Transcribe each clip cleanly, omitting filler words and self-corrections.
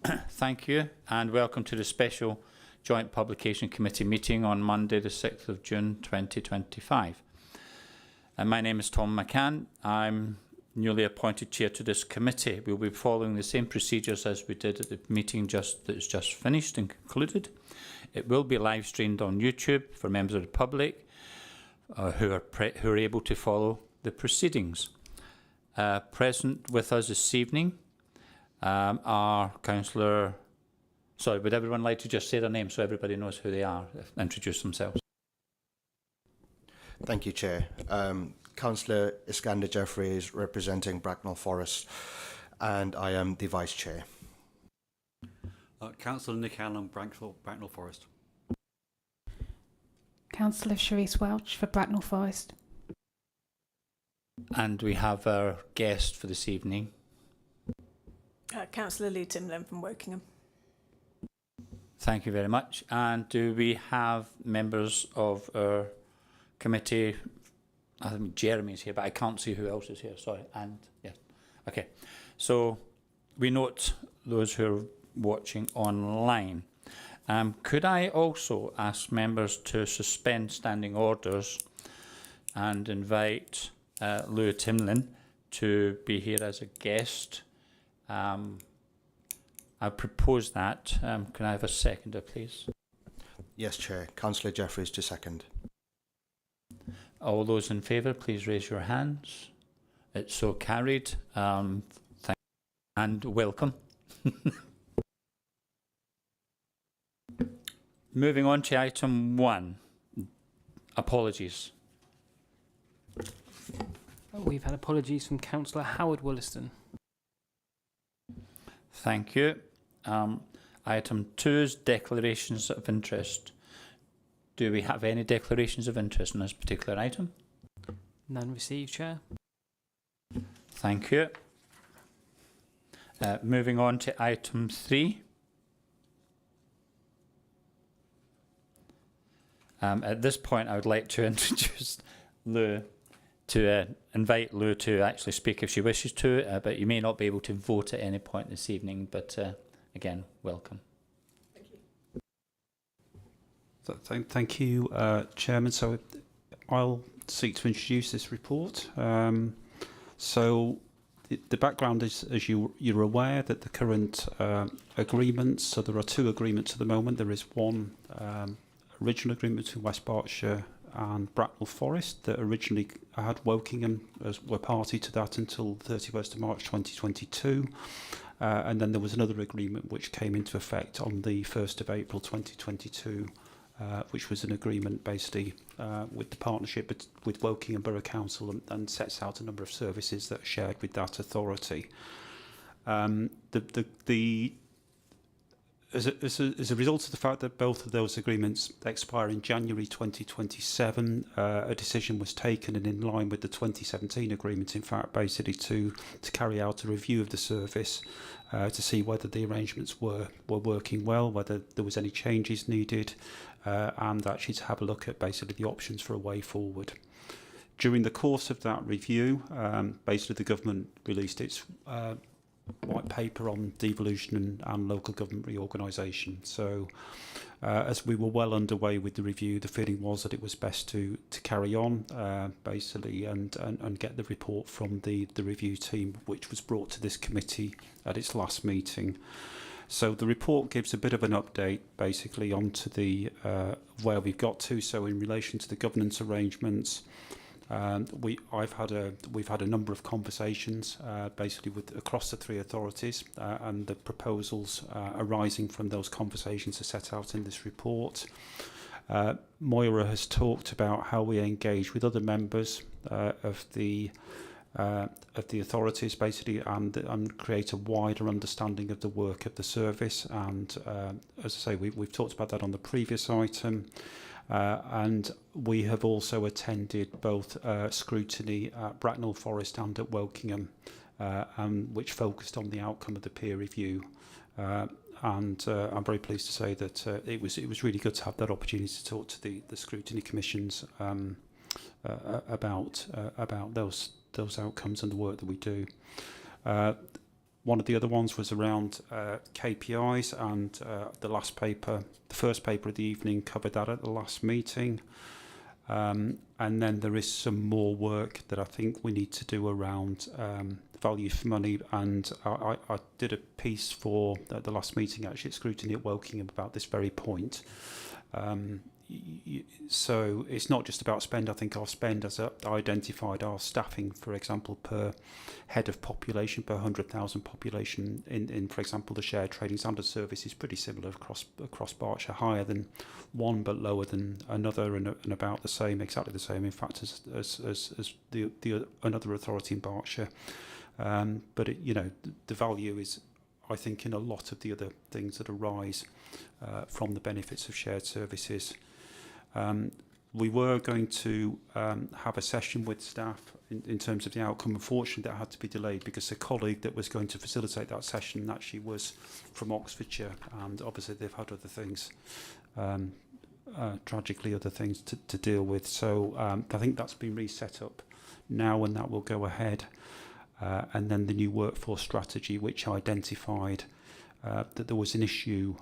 Thank you, and welcome to the special Joint Publication Committee meeting on Monday the 6th of June 2025. My name is Tom McCann. I'm newly appointed chair to this committee. We'll be following the same procedures as we did at the meeting that's just finished and concluded. It will be live streamed on YouTube for members of the public who are able to follow the proceedings. Present with us this evening are Councillor... Sorry, would everyone like to just say their name so everybody knows who they are, introduce themselves? Thank you, Chair. Councillor Iskander Jeffries, representing Bracknell Forest, and I am the Vice Chair. Councillor Nick Allen, Bracknell Forest. Councillor Sharice Welch for Bracknell Forest. And we have our guest for this evening. Councillor Lee Timlin from Wokingham. Thank you very much. And do we have members of our committee? I think Jeremy's here, but I can't see who else is here. Sorry. And yes. Okay. So we note those who are watching online. Could I also ask members to suspend standing orders and invite Lou Timlin to be here as a guest? I propose that. Can I have a seconder, please? Yes, Chair. Councillor Jeffries to second. All those in favour, please raise your hands. It's so carried. Thank you and welcome. Moving on to item 1. Apologies. We've had apologies from Councillor Howard Wollaston. Thank you. Item 2 is declarations of interest. Do we have any declarations of interest in this particular item? None received, Chair. Thank you. Moving on to item 3. At this point, I would like to introduce Lou, to invite Lou to actually speak if she wishes to, but you may not be able to vote at any point this evening, but again, welcome. Thank you, Chairman. So I'll seek to introduce this report. So the background is, as you're aware, that the current agreements, so there are 2 agreements at the moment. There is one original agreement between West Berkshire and Bracknell Forest that originally had Wokingham as were party to that until 31st of March 2022. And then there was another agreement which came into effect on the 1st of April 2022, which was an agreement basically with the partnership with Wokingham Borough Council and sets out a number of services that are shared with that authority. As a result of the fact that both of those agreements expire in January 2027, a decision was taken, and in line with the 2017 agreement, in fact, basically to carry out a review of the service to see whether the arrangements were working well, whether there was any changes needed, and actually to have a look at basically the options for a way forward. During the course of that review, basically the government released its white paper on devolution and local government reorganisation. So as we were well underway with the review, the feeling was that it was best to carry on basically and get the report from the review team, which was brought to this committee at its last meeting. So the report gives a bit of an update basically onto the where we've got to. So in relation to the governance arrangements, we've had a number of conversations basically across the 3 authorities, and the proposals arising from those conversations are set out in this report. Moira has talked about how we engage with other members of the authorities basically and create a wider understanding of the work of the service, and as I say, we've talked about that on the previous item. And we have also attended both scrutiny at Bracknell Forest and at Wokingham, which focused on the outcome of the peer review. And I'm very pleased to say that it was really good to have that opportunity to talk to the scrutiny commissions about those outcomes and the work that we do. One of the other ones was around KPIs, and the first paper of the evening covered that at the last meeting. And then there is some more work that I think we need to do around value for money, and I did a piece for the last meeting, actually, at Scrutiny at Wokingham, about this very point. So it's not just about spend. I think our spend has identified our staffing, for example, per head of population, per 100,000 population in, for example, the shared trading standard service is pretty similar across Berkshire, higher than one but lower than another, and about the same, exactly the same, in fact, as the another authority in Berkshire. But the value is, I think, in a lot of the other things that arise from the benefits of shared services. We were going to have a session with staff in terms of the outcome. Unfortunately, that had to be delayed because a colleague that was going to facilitate that session actually was from Oxfordshire, and obviously they've had other things, tragically other things to deal with. So I think that's been reset up now, and that will go ahead. And then the new workforce strategy, which identified that there was an issue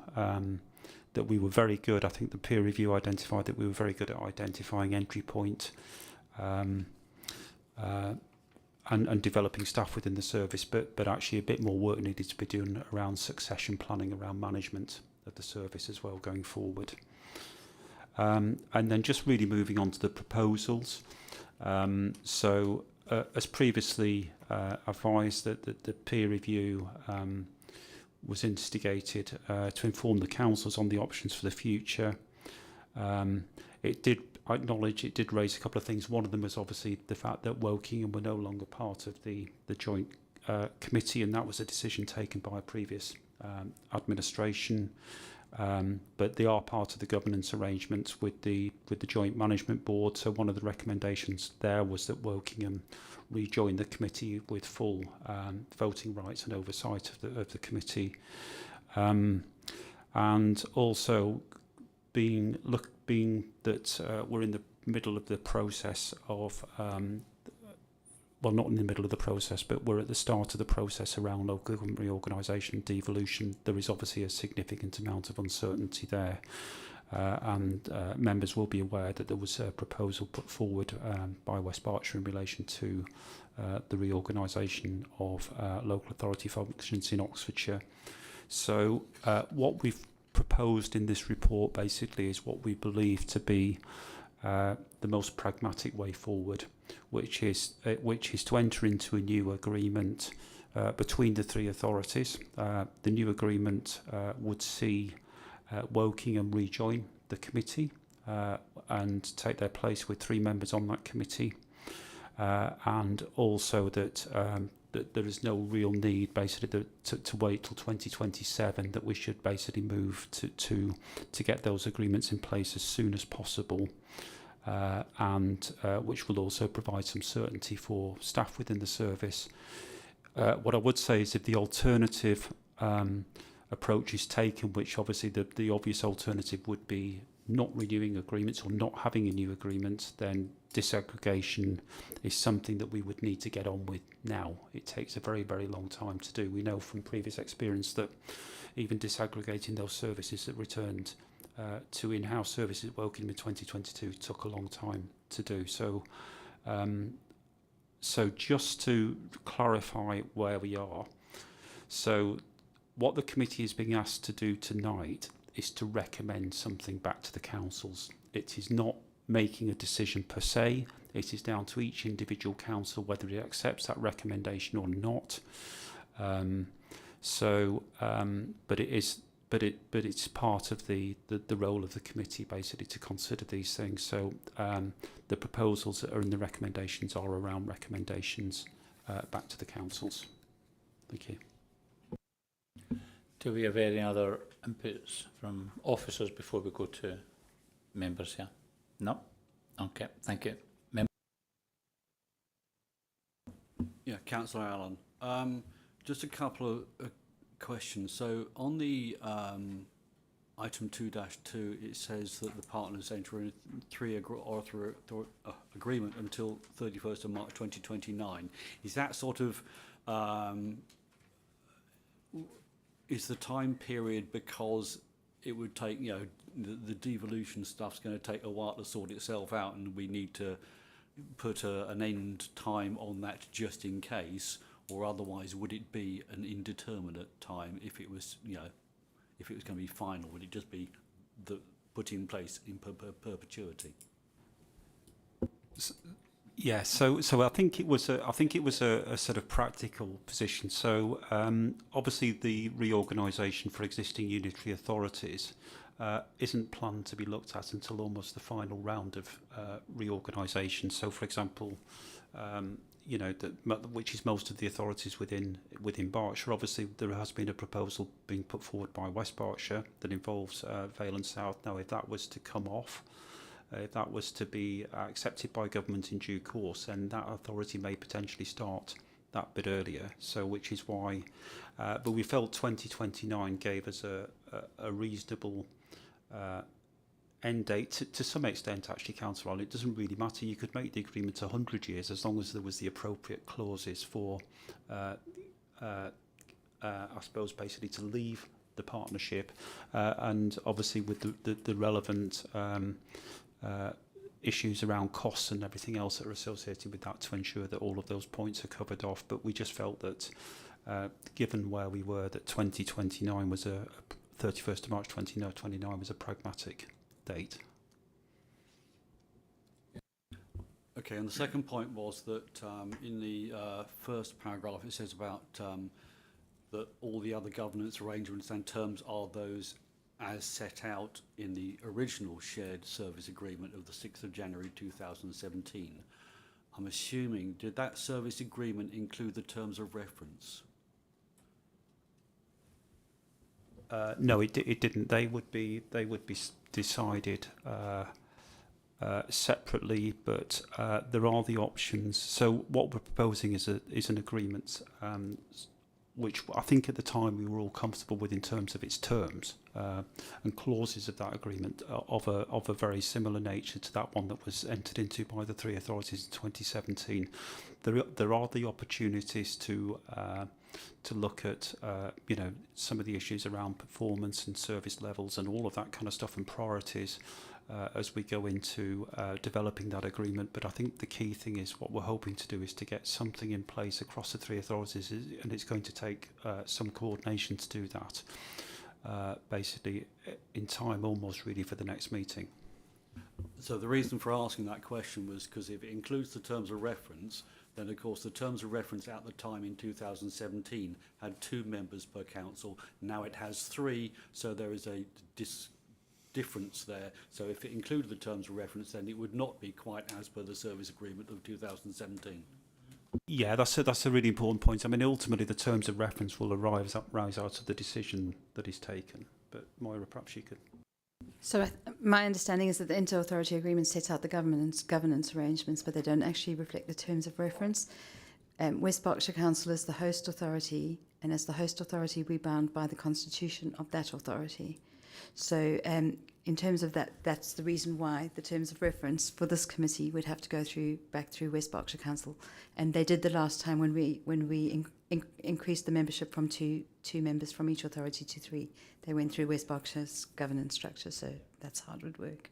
that we were very good. I think the peer review identified that we were very good at identifying entry point and developing staff within the service, but actually a bit more work needed to be done around succession planning, around management of the service as well going forward. And then just really moving on to the proposals. As previously advised, that the peer review was instigated to inform the councils on the options for the future. It did, I acknowledge, it did raise a couple of things. One of them was obviously the fact that Wokingham were no longer part of the joint committee, and that was a decision taken by a previous administration. But they are part of the governance arrangements with the joint management board. So one of the recommendations there was that Wokingham rejoin the committee with full voting rights and oversight of the committee, and also being that we're in the middle of the process of well, not in the middle of the process, but we're at the start of the process around local government reorganisation and devolution. There is obviously a significant amount of uncertainty there, and members will be aware that there was a proposal put forward by West Berkshire in relation to the reorganisation of local authority functions in Oxfordshire. So what we've proposed in this report basically is what we believe to be the most pragmatic way forward, which is to enter into a new agreement between the three authorities. The new agreement would see Wokingham rejoin the committee and take their place with 3 members on that committee, and also that there is no real need basically to wait till 2027, that we should basically move to get those agreements in place as soon as possible. And which will also provide some certainty for staff within the service. What I would say is if the alternative approach is taken, which obviously the obvious alternative would be not renewing agreements or not having a new agreement, then disaggregation is something that we would need to get on with now. It takes a very, very long time to do. We know from previous experience that even disaggregating those services that returned to in-house services at Wokingham in 2022 took a long time to do. So just to clarify where we are, so what the committee is being asked to do tonight is to recommend something back to the councils. It is not making a decision per se. It is down to each individual council whether it accepts that recommendation or not. But it's part of the role of the committee basically to consider these things. So the proposals that are in the recommendations are around recommendations back to the councils. Thank you. Do we have any other inputs from officers before we go to members here? No? Okay, thank you. Yeah, Councillor Allen. Just a couple of questions. So on the item 2-2, it says that the partners enter in agreement until 31st of March 2029. Is that sort of is the time period because it would take, you know, the devolution stuff's going to take a while to sort itself out, and we need to put an end time on that just in case, or otherwise would it be an indeterminate time if it was, you know, if it was going to be final? Would it just be put in place in perpetuity? Yeah, so I think it was a sort of practical position. So obviously the reorganisation for existing unitary authorities isn't planned to be looked at until almost the final round of reorganisation. So, for example, you know, which is most of the authorities within Berkshire. Obviously, there has been a proposal being put forward by West Berkshire that involves Vale and South. Now, if that was to come off, if that was to be accepted by government in due course, then that authority may potentially start that bit earlier. So, which is why, but we felt 2029 gave us a reasonable end date to some extent. Actually, Councillor Allen, it doesn't really matter. You could make the agreement 100 years as long as there was the appropriate clauses for, I suppose, basically to leave the partnership, and obviously with the relevant issues around costs and everything else that are associated with that to ensure that all of those points are covered off. But we just felt that given where we were, that 2029 was 31st of March 2029 was a pragmatic date. Okay, and the second point was that in the first paragraph it says about that all the other governance arrangements and terms are those as set out in the original shared service agreement of the 6th of January 2017. I'm assuming, did that service agreement include the terms of reference? No, it didn't. They would be decided separately, but there are the options. So what we're proposing is an agreement which I think at the time we were all comfortable with in terms of its terms and clauses of that agreement of a very similar nature to that one that was entered into by the three authorities in 2017. There are the opportunities to look at you know, some of the issues around performance and service levels and all of that kind of stuff and priorities as we go into developing that agreement. But I think the key thing is what we're hoping to do is to get something in place across the three authorities, and it's going to take some coordination to do that, basically in time almost really for the next meeting. So the reason for asking that question was because if it includes the terms of reference, then of course the terms of reference at the time in 2017 had 2 members per council. Now it has 3, so there is a difference there. So if it included the terms of reference, then it would not be quite as per the service agreement of 2017. Yeah, that's a really important point. I mean, ultimately the terms of reference will rise out of the decision that is taken. But Moira, perhaps you could. So my understanding is that the inter-authority agreement sets out the governance arrangements, but they don't actually reflect the terms of reference. West Berkshire Council is the host authority, and as the host authority, we're bound by the constitution of that authority. So in terms of that, that's the reason why the terms of reference for this committee would have to go back through West Berkshire Council, and they did the last time when we increased the membership from two members from each authority to 3. They went through West Berkshire's governance structure, so that's how it would work.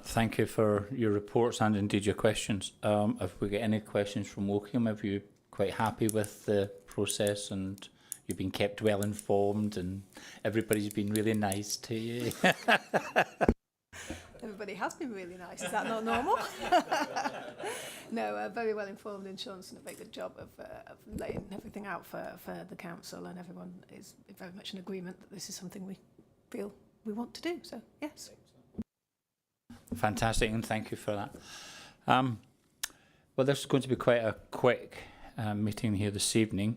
Thank you for your reports and indeed your questions. If we get any questions from Woking, are you quite happy with the process and you've been kept well informed and everybody's been really nice to you? Everybody has been really nice. Is that not normal? No, very well informed, and Sean's done a very good job of laying everything out for the council, and everyone is very much in agreement that this is something we feel we want to do. So, yes. Fantastic, and thank you for that. Well, this is going to be quite a quick meeting here this evening.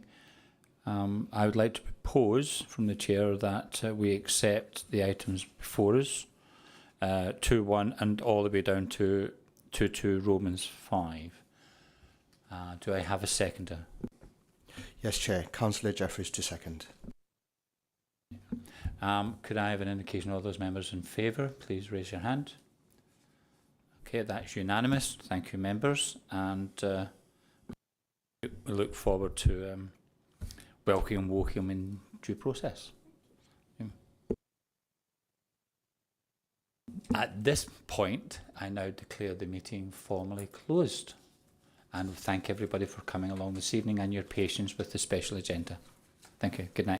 I would like to propose from the chair that we accept the items before us, 2.1 and all the way down to 2.2 Romans 5. Do I have a seconder? Yes, Chair. Councillor Jeffreys to second. Could I have an indication of all those members in favour? Please raise your hand. Okay, that's unanimous. Thank you, members. And We look forward to welcoming Woking in due process. At this point, I now declare the meeting formally closed, and thank everybody for coming along this evening and your patience with the special agenda. Thank you. Good night.